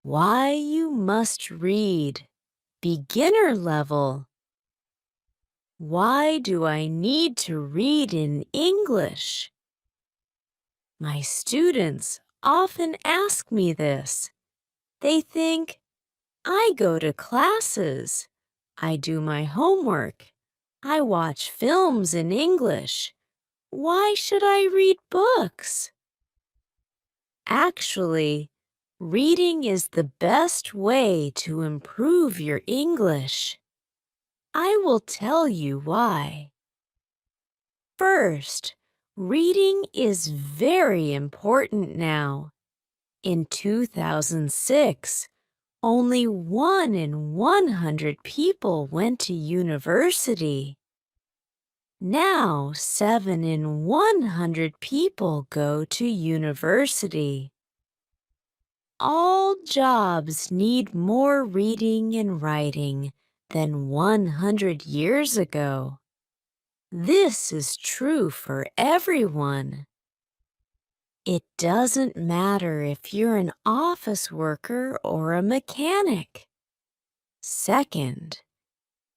Why you must read. Beginner level. Why do I need to read in English? My students often ask me this. They think, I go to classes. I do my homework. I watch films in English. Why should I read books? Actually, reading is the best way to improve your English. I will tell you why. First, reading is very important now. In 2006, only 1 in 100 people went to university. Now, 7 in 100 people go to university. All jobs need more reading and writing than 100 years ago. This is true for everyone. It doesn't matter if you're an office worker or a mechanic. Second,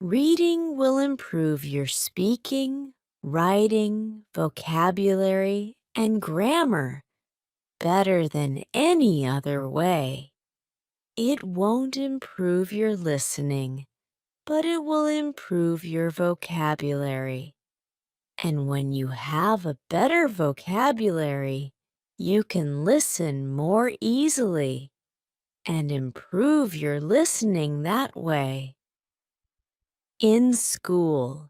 reading will improve your speaking, writing, vocabulary, and grammar better than any other way. It won't improve your listening, but it will improve your vocabulary. And when you have a better vocabulary, you can listen more easily and improve your listening that way. In school,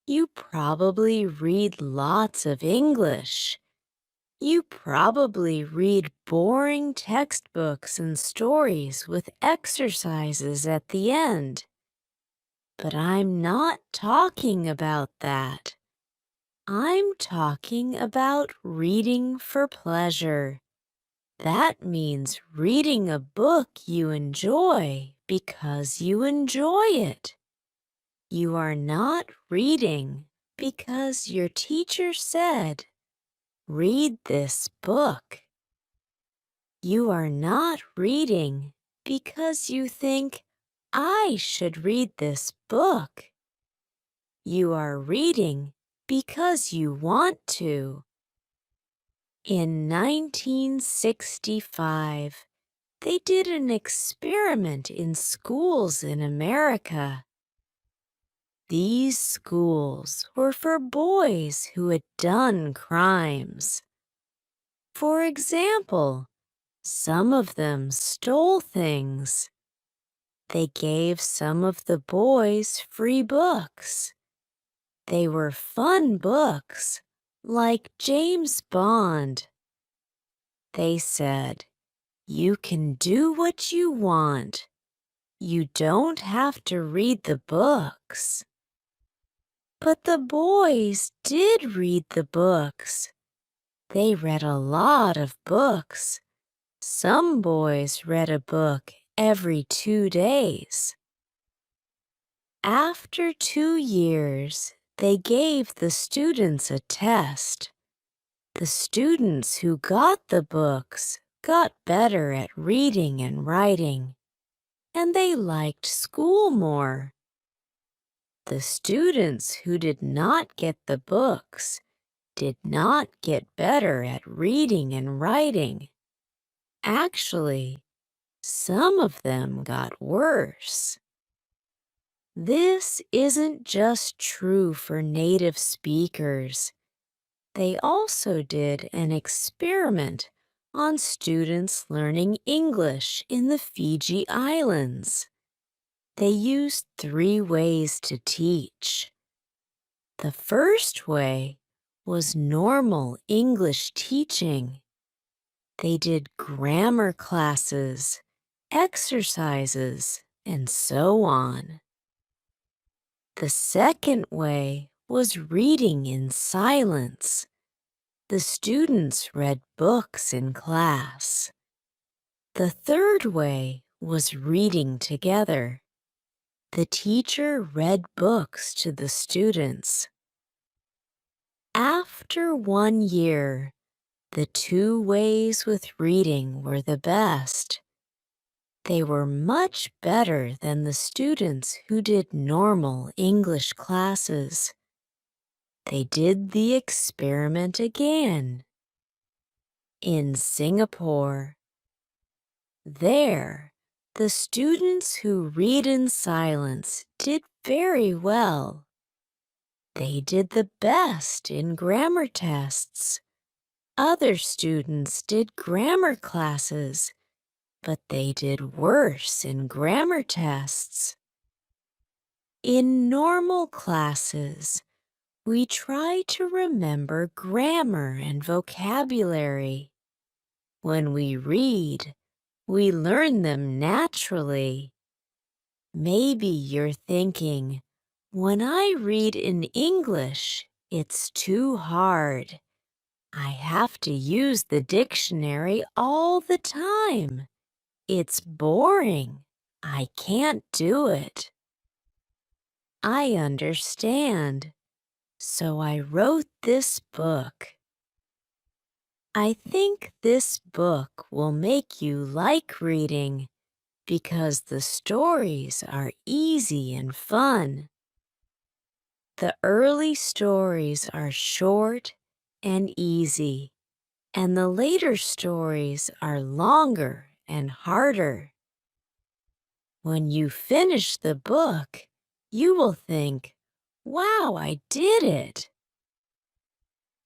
you probably read lots of English. You probably read boring textbooks and stories with exercises at the end. But I'm not talking about that. I'm talking about reading for pleasure. That means reading a book you enjoy because you enjoy it. You are not reading because your teacher said, read this book. You are not reading because you think, I should read this book. You are reading because you want to. In 1965, they did an experiment in schools in America. These schools were for boys who had done crimes. For example, some of them stole things. They gave some of the boys free books. They were fun books, like James Bond. They said, you can do what you want. You don't have to read the books. But the boys did read the books. They read a lot of books. Some boys read a book every 2 days. After 2 years, they gave the students a test. The students who got the books got better at reading and writing, and they liked school more. The students who did not get the books did not get better at reading and writing. Actually, some of them got worse. This isn't just true for native speakers. They also did an experiment on students learning English in the Fiji Islands. They used 3 ways to teach. The first way was normal English teaching. They did grammar classes, exercises, and so on. The second way was reading in silence. The students read books in class. The third way was reading together. The teacher read books to the students. After 1 year, the 2 ways with reading were the best. They were much better than the students who did normal English classes. They did the experiment again. In Singapore. There, the students who read in silence did very well. They did the best in grammar tests. Other students did grammar classes, but they did worse in grammar tests. In normal classes, we try to remember grammar and vocabulary. When we read, we learn them naturally. Maybe you're thinking, when I read in English, it's too hard. I have to use the dictionary all the time. It's boring. I can't do it. I understand. So I wrote this book. I think this book will make you like reading because the stories are easy and fun. The early stories are short and easy, and the later stories are longer and harder. When you finish the book, you will think, "Wow, I did it!"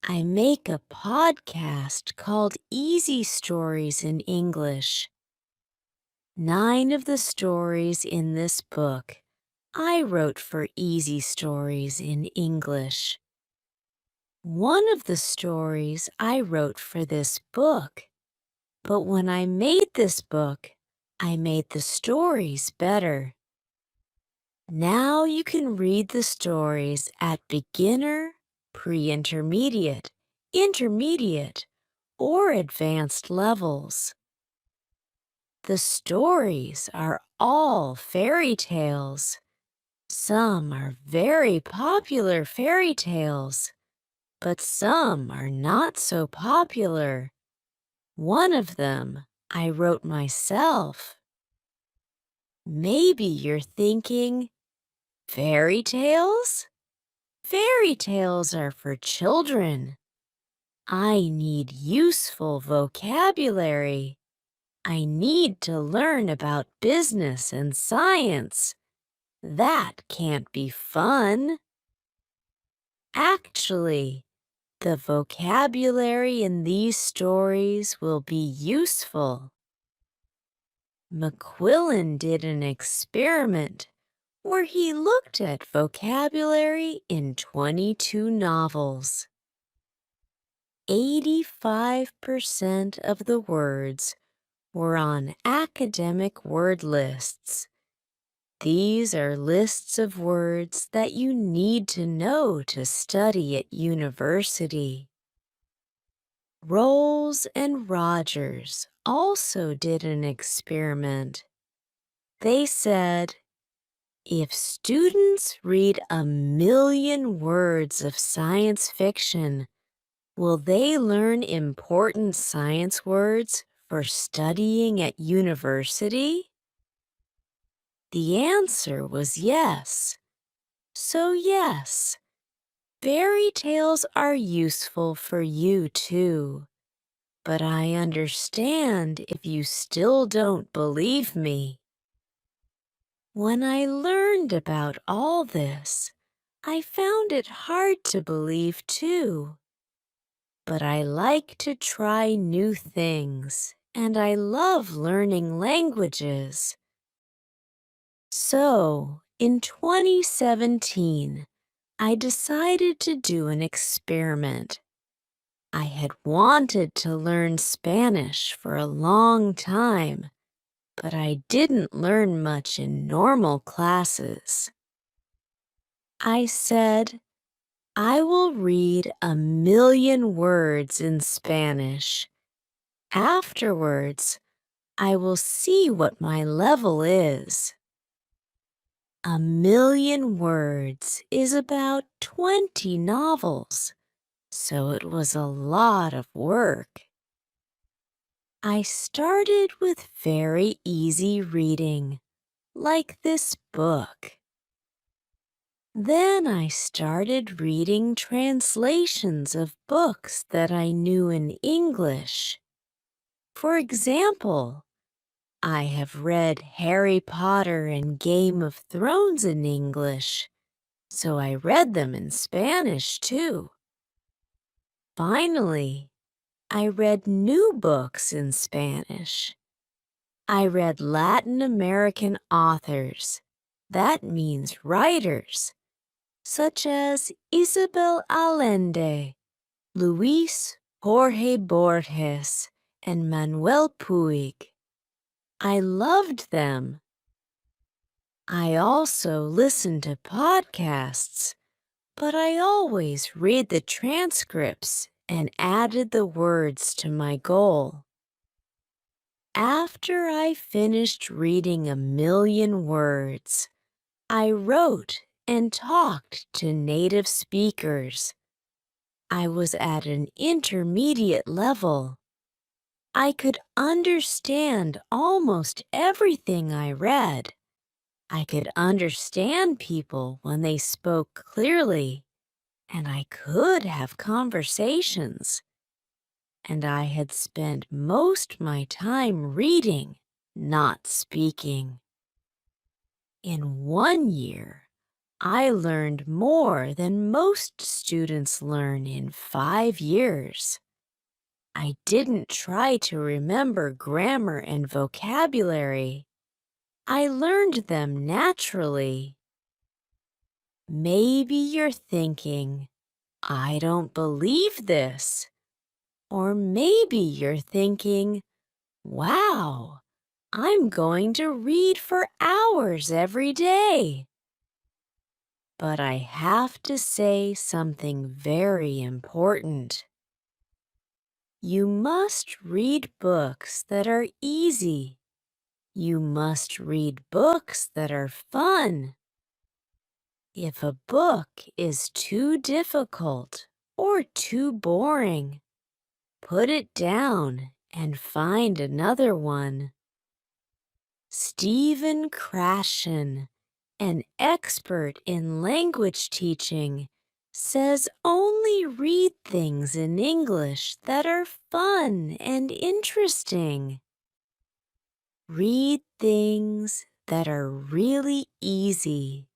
I make a podcast called Easy Stories in English. 9 of the stories in this book I wrote for Easy Stories in English. One of the stories I wrote for this book, but when I made this book, I made the stories better. Now you can read the stories at beginner, pre-intermediate, intermediate, or advanced levels. The stories are all fairy tales. Some are very popular fairy tales, but some are not so popular. One of them I wrote myself. Maybe you're thinking, fairy tales? Fairy tales are for children. I need useful vocabulary. I need to learn about business and science. That can't be fun. Actually, the vocabulary in these stories will be useful. McQuillan did an experiment where he looked at vocabulary in 22 novels. 85% of the words were on academic word lists. These are lists of words that you need to know to study at university. Rolls and Rogers also did an experiment. They said, if students read 1,000,000 words of science fiction, will they learn important science words for studying at university? The answer was yes. So yes, fairy tales are useful for you too. But I understand if you still don't believe me. When I learned about all this, I found it hard to believe too. But I like to try new things, and I love learning languages. So, in 2017, I decided to do an experiment. I had wanted to learn Spanish for a long time, but I didn't learn much in normal classes. I said, I will read 1,000,000 words in Spanish. Afterwards, I will see what my level is. 1,000,000 words is about 20 novels, so it was a lot of work. I started with very easy reading, like this book. Then I started reading translations of books that I knew in English. For example, I have read Harry Potter and Game of Thrones in English, so I read them in Spanish too. Finally, I read new books in Spanish. I read Latin American authors, that means writers, such as Isabel Allende, Luis Jorge Borges, and Manuel Puig. I loved them. I also listen to podcasts, but I always read the transcripts and added the words to my goal. After I finished reading 1,000,000 words, I wrote and talked to native speakers. I was at an intermediate level. I could understand almost everything I read. I could understand people when they spoke clearly, and I could have conversations. And I had spent most my time reading, not speaking. In 1 year, I learned more than most students learn in 5 years. I didn't try to remember grammar and vocabulary. I learned them naturally. Maybe you're thinking, I don't believe this. Or maybe you're thinking, wow, I'm going to read for hours every day. But I have to say something very important. You must read books that are easy. You must read books that are fun. If a book is too difficult or too boring, put it down and find another one. Stephen Krashen, an expert in language teaching, says only read things in English that are fun and interesting. Read things that are really easy,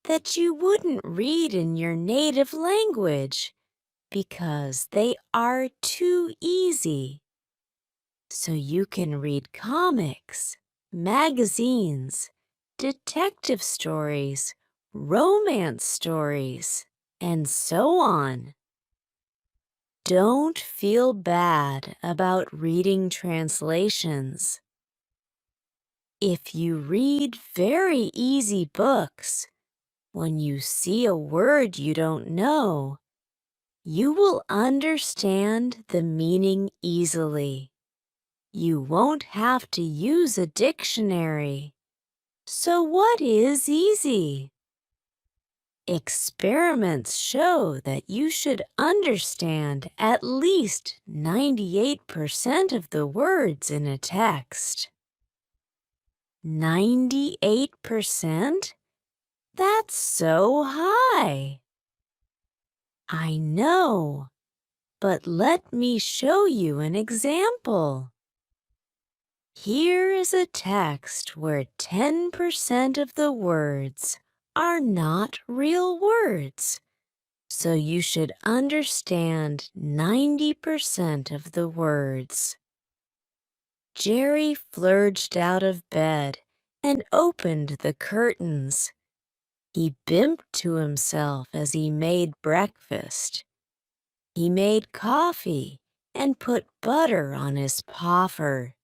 that you wouldn't read in your native language because they are too easy. So you can read comics, magazines, detective stories, romance stories, and so on. Don't feel bad about reading translations. If you read very easy books, when you see a word you don't know, you will understand the meaning easily. You won't have to use a dictionary. So what is easy? Experiments show that you should understand at least 98% of the words in a text. 98%? That's so high. I know, but let me show you an example. Here is a text where 10% of the words are not real words, so you should understand 90% of the words. Jerry flurged out of bed and opened the curtains. He bimped to himself as he made breakfast. He made coffee and put butter on his poffer.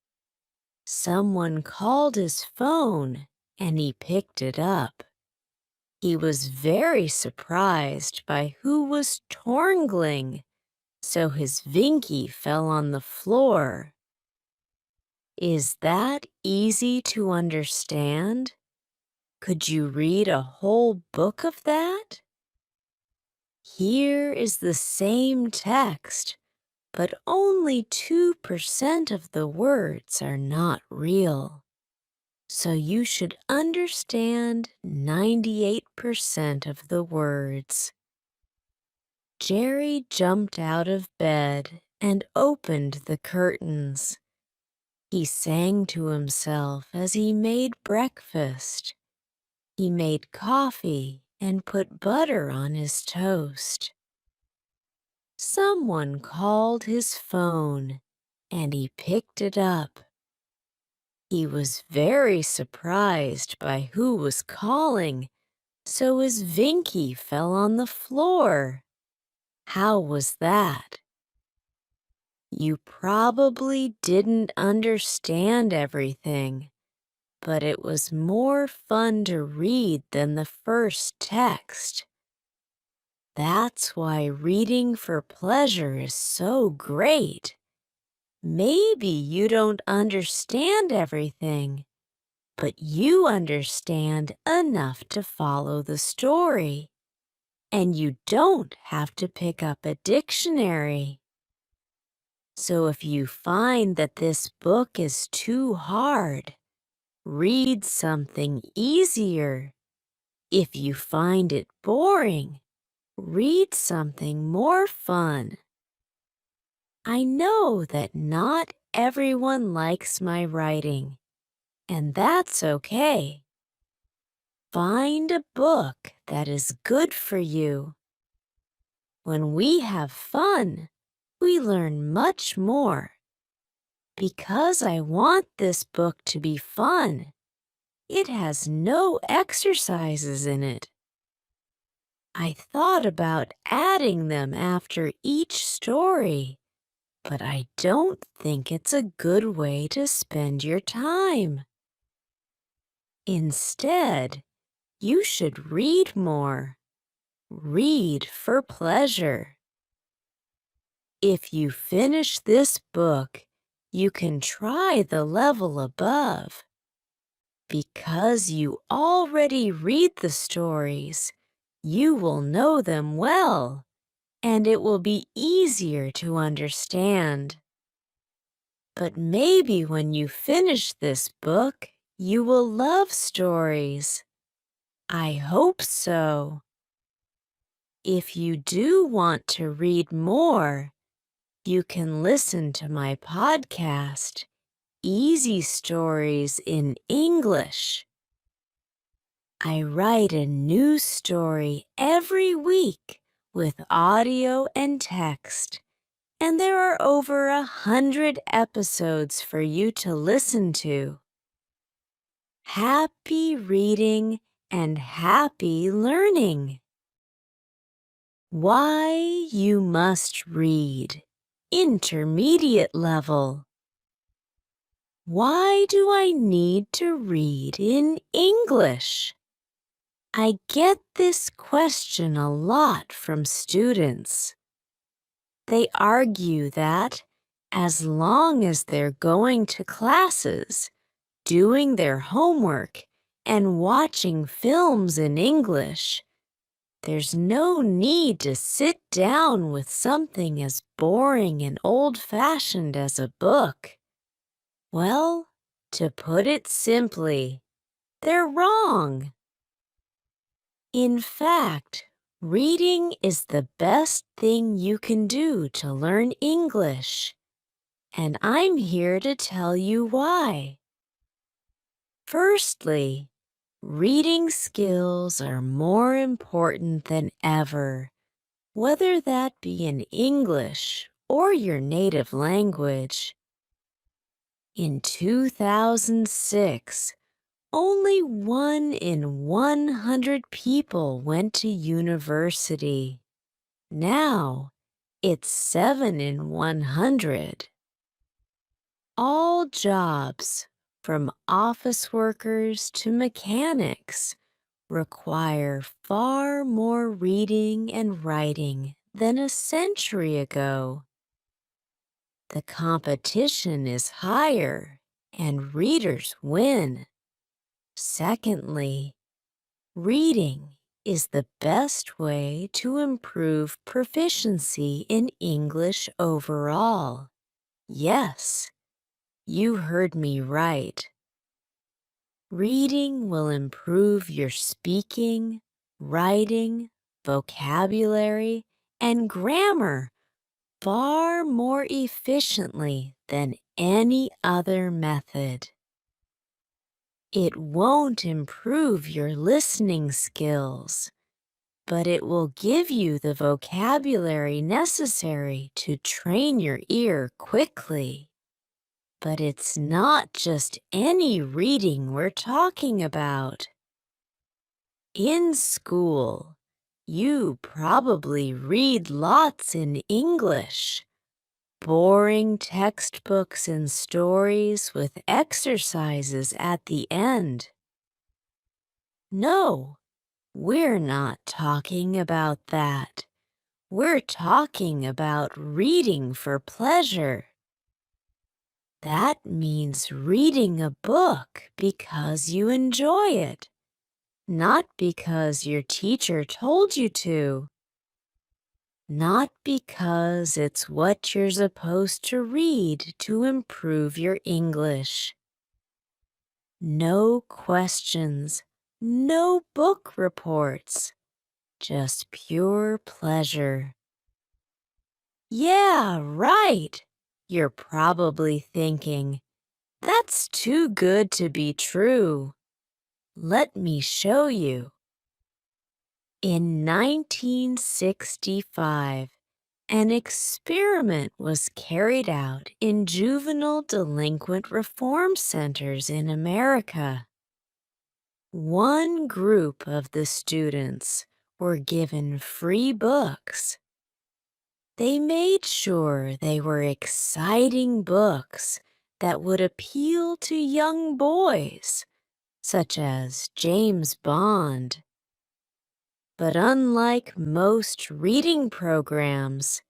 Someone called his phone and he picked it up. He was very surprised by who was torngling, so his Vinky fell on the floor. Is that easy to understand? Could you read a whole book of that? Here is the same text, but only 2% of the words are not real. So you should understand 98% of the words. Jerry jumped out of bed and opened the curtains. He sang to himself as he made breakfast. He made coffee and put butter on his toast. Someone called his phone, and he picked it up. He was very surprised by who was calling, so his Vinky fell on the floor. How was that? You probably didn't understand everything, but it was more fun to read than the first text. That's why reading for pleasure is so great. Maybe you don't understand everything, but you understand enough to follow the story, and you don't have to pick up a dictionary. So if you find that this book is too hard, read something easier. If you find it boring, read something more fun. I know that not everyone likes my writing, and that's okay. Find a book that is good for you. When we have fun, we learn much more. Because I want this book to be fun, it has no exercises in it. I thought about adding them after each story, but I don't think it's a good way to spend your time. Instead, you should read more. Read for pleasure. If you finish this book, you can try the level above. Because you already read the stories, you will know them well, and it will be easier to understand. But maybe when you finish this book, you will love stories. I hope so. If you do want to read more, you can listen to my podcast, Easy Stories in English. I write a new story every week with audio and text, and there are over 100 episodes for you to listen to. Happy reading and happy learning. Why you must read. Intermediate level. Why do I need to read in English? I get this question a lot from students. They argue that as long as they're going to classes, doing their homework, and watching films in English, there's no need to sit down with something as boring and old-fashioned as a book. Well, to put it simply, they're wrong. In fact, reading is the best thing you can do to learn English, and I'm here to tell you why. Firstly, reading skills are more important than ever, whether that be in English or your native language. In 2006, only 1 in 100 people went to university. Now, it's 7 in 100. All jobs, from office workers to mechanics, require far more reading and writing than a century ago. The competition is higher, and readers win. Secondly, reading is the best way to improve proficiency in English overall. Yes, you heard me right. Reading will improve your speaking, writing, vocabulary, and grammar far more efficiently than any other method. It won't improve your listening skills, but it will give you the vocabulary necessary to train your ear quickly. But it's not just any reading we're talking about. In school, you probably read lots in English, boring textbooks and stories with exercises at the end. No, we're not talking about that. We're talking about reading for pleasure. That means reading a book because you enjoy it, not because your teacher told you to. Not because it's what you're supposed to read to improve your English. No questions, no book reports, just pure pleasure. Yeah, right. You're probably thinking, that's too good to be true. Let me show you. In 1965, an experiment was carried out in juvenile delinquent reform centers in America. One group of the students were given free books. They made sure they were exciting books that would appeal to young boys, such as James Bond. But unlike most reading programs,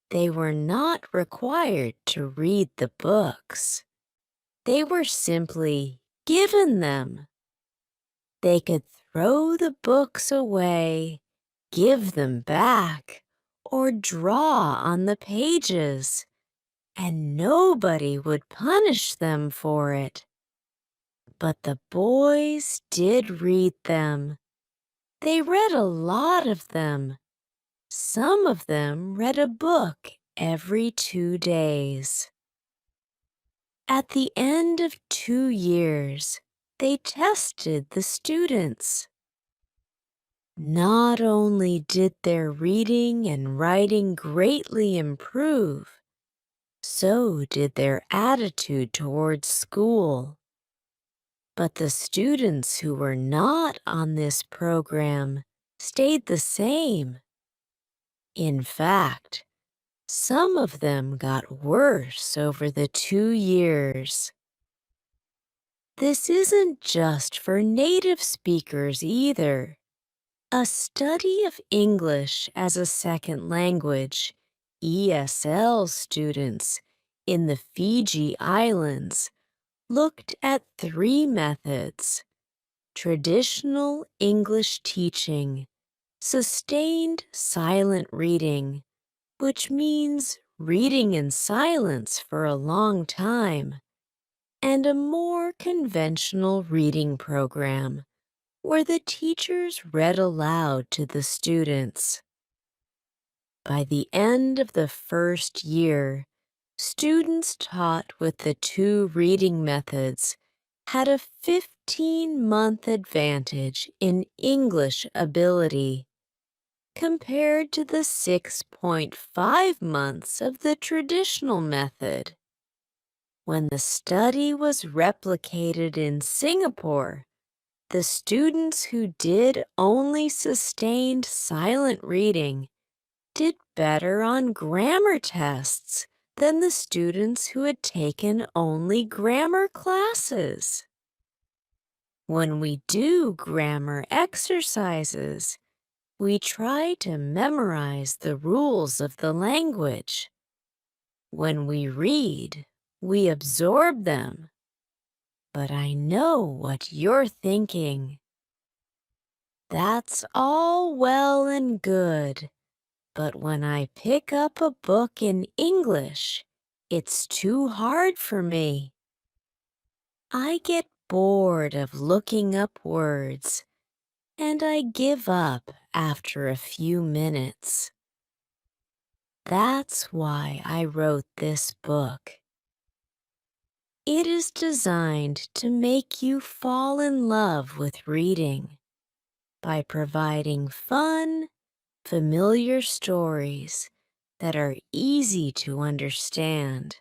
they were not required to read the books. They were simply given them. They could throw the books away, give them back, or draw on the pages, and nobody would punish them for it. But the boys did read them. They read a lot of them. Some of them read a book every 2 days. At the end of 2 years, they tested the students. Not only did their reading and writing greatly improve, so did their attitude towards school. But the students who were not on this program stayed the same. In fact, some of them got worse over the 2 years. This isn't just for native speakers either. A study of English as a second language, ESL students in the Fiji Islands looked at 3 methods: traditional English teaching, sustained silent reading, which means reading in silence for a long time, and a more conventional reading program, where the teachers read aloud to the students. By the end of the first year, students taught with the 2 reading methods had a 15-month advantage in English ability compared to the 6.5 months of the traditional method. When the study was replicated in Singapore, the students who did only sustained silent reading did better on grammar tests than the students who had taken only grammar classes. When we do grammar exercises, we try to memorize the rules of the language. When we read, we absorb them. But I know what you're thinking. That's all well and good, but when I pick up a book in English, it's too hard for me. I get bored of looking up words, and I give up after a few minutes. That's why I wrote this book. It is designed to make you fall in love with reading by providing fun, familiar stories that are easy to understand.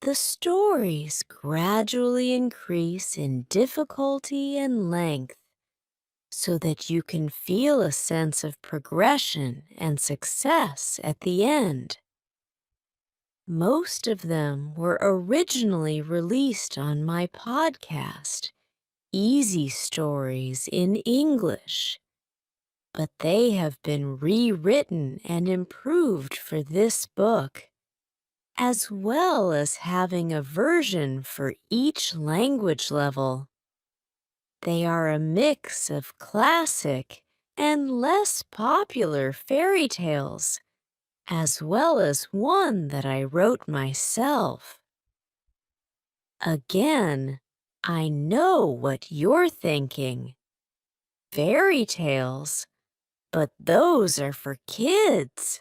The stories gradually increase in difficulty and length so that you can feel a sense of progression and success at the end. Most of them were originally released on my podcast, Easy Stories in English, but they have been rewritten and improved for this book, as well as having a version for each language level. They are a mix of classic and less popular fairy tales, as well as one that I wrote myself. Again, I know what you're thinking. Fairy tales? But those are for kids.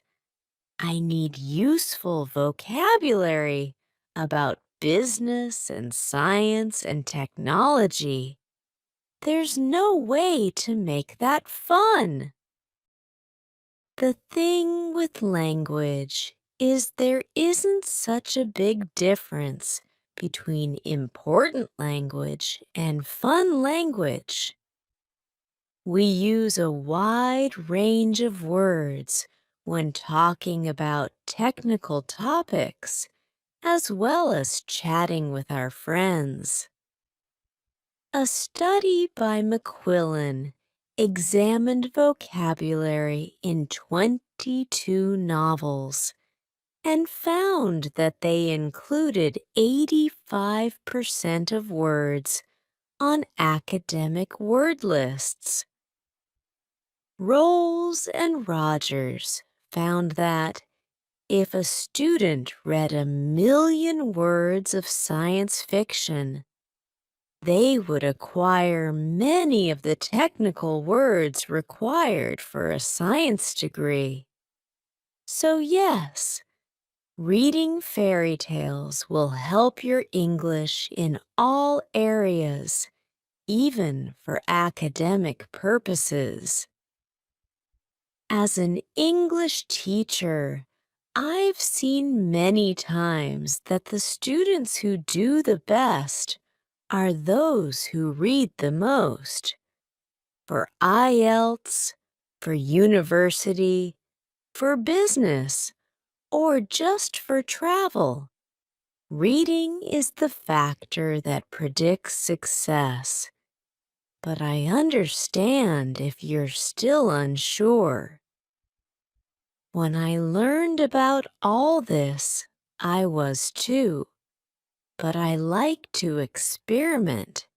I need useful vocabulary about business and science and technology. There's no way to make that fun. The thing with language is there isn't such a big difference between important language and fun language. We use a wide range of words when talking about technical topics, as well as chatting with our friends. A study by McQuillan examined vocabulary in 22 novels and found that they included 85% of words on academic word lists. Rolls and Rogers found that if a student read 1,000,000 words of science fiction, they would acquire many of the technical words required for a science degree. So yes, reading fairy tales will help your English in all areas, even for academic purposes. As an English teacher, I've seen many times that the students who do the best are those who read the most. For IELTS, for university, for business, or just for travel, reading is the factor that predicts success. But I understand if you're still unsure. When I learned about all this, I was too, but I like to experiment,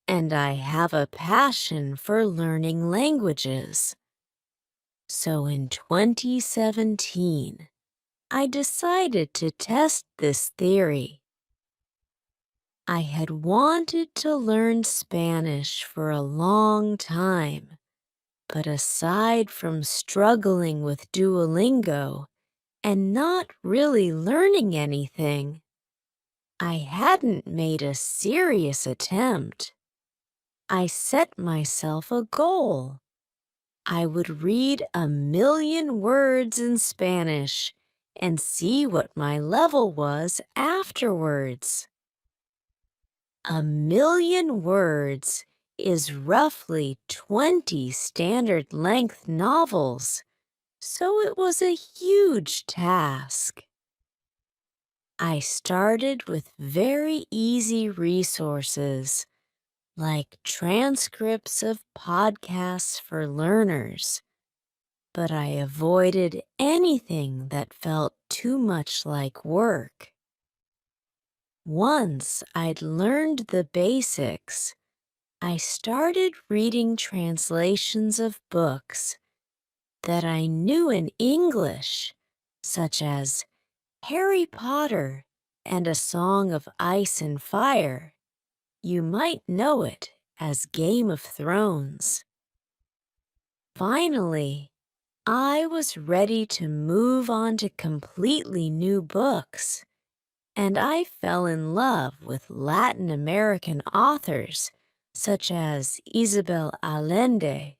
and I have a passion for learning languages. So in 2017, I decided to test this theory. I had wanted to learn Spanish for a long time, but aside from struggling with Duolingo and not really learning anything, I hadn't made a serious attempt. I set myself a goal. I would read 1,000,000 words in Spanish and see what my level was afterwards. 1,000,000 words is roughly 20 standard length novels, so it was a huge task. I started with very easy resources like transcripts of podcasts for learners, but I avoided anything that felt too much like work. Once I'd learned the basics, I started reading translations of books that I knew in English, such as Harry Potter and a Song of Ice and Fire. You might know it as Game of Thrones. Finally, I was ready to move on to completely new books, and I fell in love with Latin American authors such as Isabel Allende,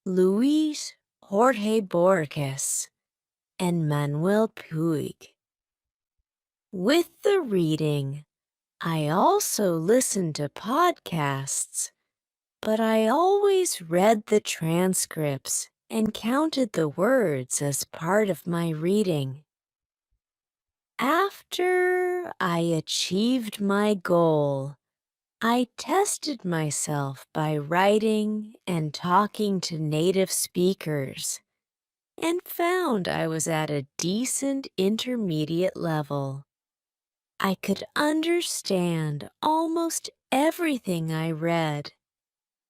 Luis Jorge Borges, and Manuel Puig. With the reading, I also listened to podcasts, but I always read the transcripts and counted the words as part of my reading. After I achieved my goal, I tested myself by writing and talking to native speakers and found I was at a decent intermediate level. I could understand almost everything I read,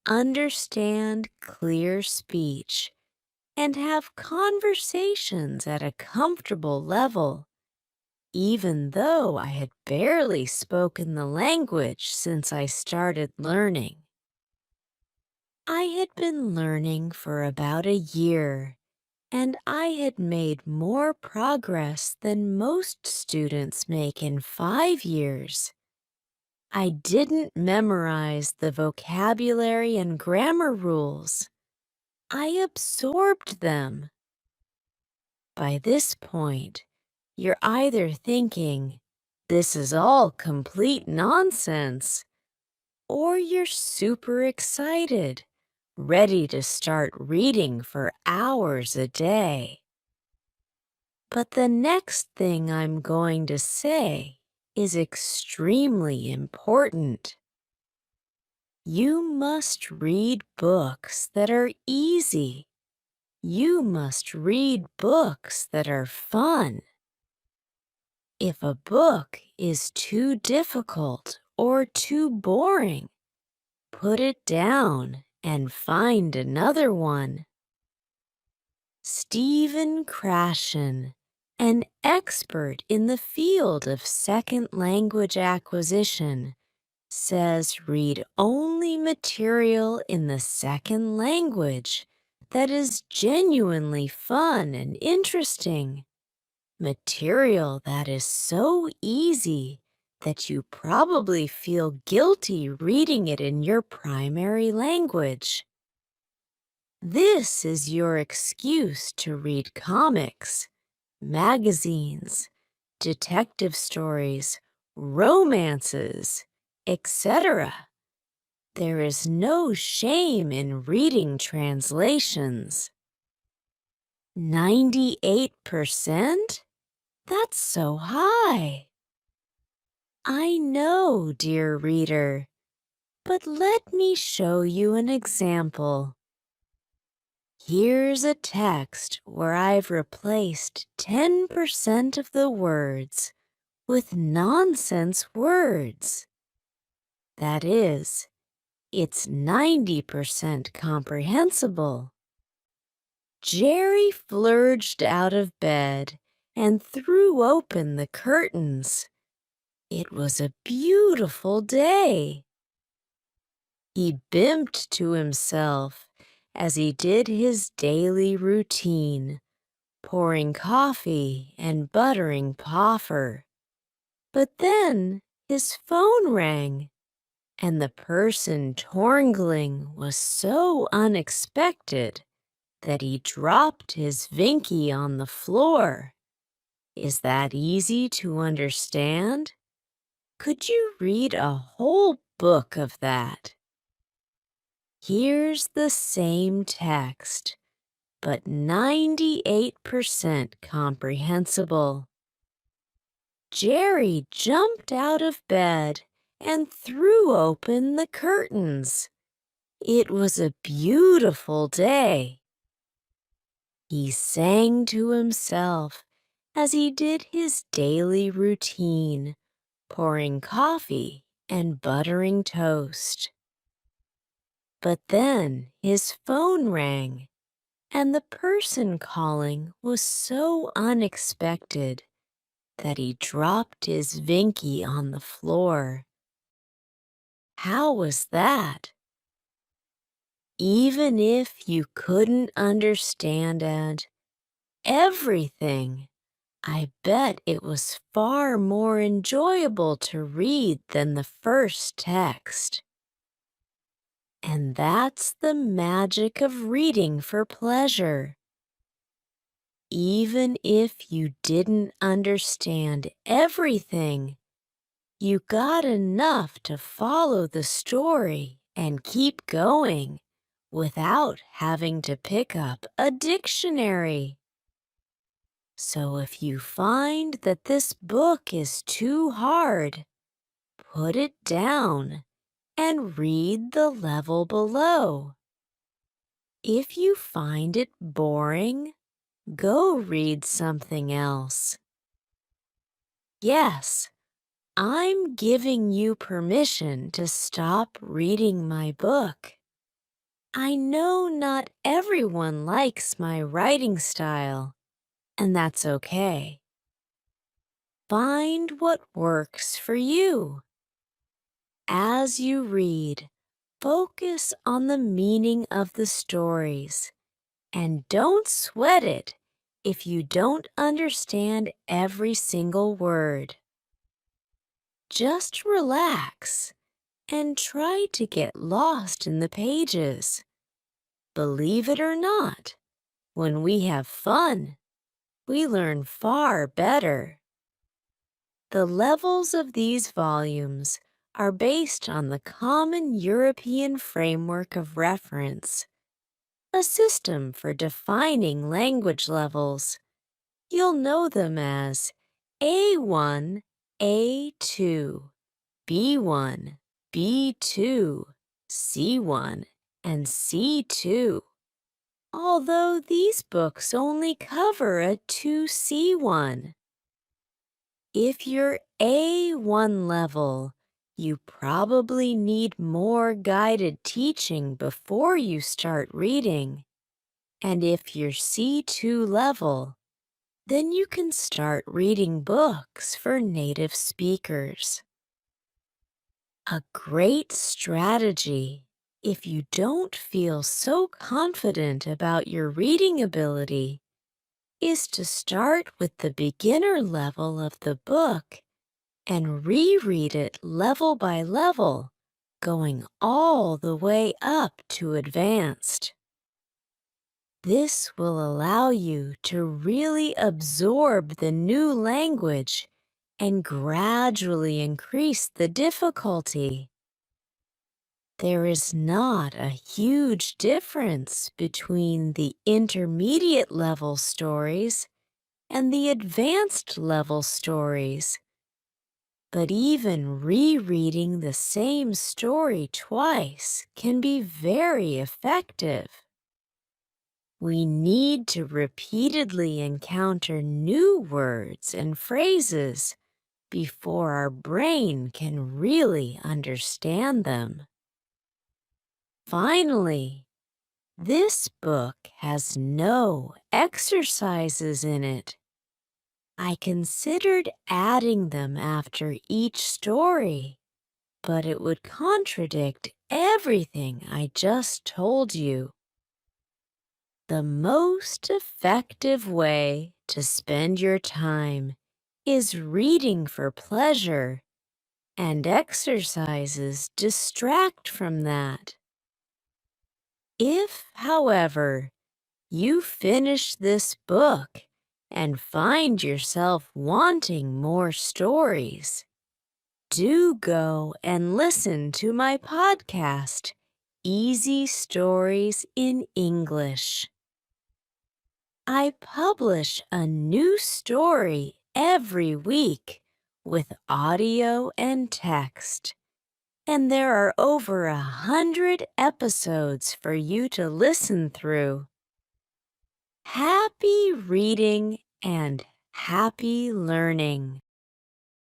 understand clear speech, and have conversations at a comfortable level, even though I had barely spoken the language since I started learning. I had been learning for about a year, and I had made more progress than most students make in 5 years. I didn't memorize the vocabulary and grammar rules. I absorbed them. By this point, you're either thinking, this is all complete nonsense, or you're super excited, ready to start reading for hours a day. But the next thing I'm going to say is extremely important. You must read books that are easy. You must read books that are fun. If a book is too difficult or too boring, put it down and find another one. Stephen Krashen, an expert in the field of second language acquisition, says read only material in the second language that is genuinely fun and interesting. Material that is so easy that you probably feel guilty reading it in your primary language. This is your excuse to read comics, magazines, detective stories, romances, etc. There is no shame in reading translations. 98%? That's so high. I know, dear reader, but let me show you an example. Here's a text where I've replaced 10% of the words with nonsense words. That is, it's 90% comprehensible. Jerry flurged out of bed and threw open the curtains. It was a beautiful day. He bimped to himself as he did his daily routine, pouring coffee and buttering Poffer. But then his phone rang, and the person torngling was so unexpected that he dropped his Vinky on the floor. Is that easy to understand? Could you read a whole book of that? Here's the same text, but 98% comprehensible. Jerry jumped out of bed and threw open the curtains. It was a beautiful day. He sang to himself as he did his daily routine, pouring coffee and buttering toast. But then his phone rang, and the person calling was so unexpected that he dropped his Vinky on the floor. How was that? Even if you couldn't understand everything, I bet it was far more enjoyable to read than the first text. And that's the magic of reading for pleasure. Even if you didn't understand everything, you got enough to follow the story and keep going without having to pick up a dictionary. So if you find that this book is too hard, put it down and read the level below. If you find it boring, go read something else. Yes, I'm giving you permission to stop reading my book. I know not everyone likes my writing style, and that's okay. Find what works for you. As you read, focus on the meaning of the stories, and don't sweat it if you don't understand every single word. Just relax and try to get lost in the pages. Believe it or not, when we have fun, we learn far better. The levels of these volumes are based on the Common European Framework of Reference, a system for defining language levels. You'll know them as A1, A2, B1, B2, C1, and C2. Although these books only cover a 2C1. If you're A1 level, you probably need more guided teaching before you start reading. And if you're C2 level, then you can start reading books for native speakers. A great strategy if you don't feel so confident about your reading ability is to start with the beginner level of the book and reread it level by level, going all the way up to advanced. This will allow you to really absorb the new language and gradually increase the difficulty. There is not a huge difference between the intermediate level stories and the advanced level stories. But even rereading the same story twice can be very effective. We need to repeatedly encounter new words and phrases before our brain can really understand them. Finally, this book has no exercises in it. I considered adding them after each story, but it would contradict everything I just told you. The most effective way to spend your time is reading for pleasure, and exercises distract from that. If, however, you finish this book and find yourself wanting more stories, do go and listen to my podcast, Easy Stories in English. I publish a new story every week with audio and text, and there are over 100 episodes for you to listen through. Happy reading and happy learning.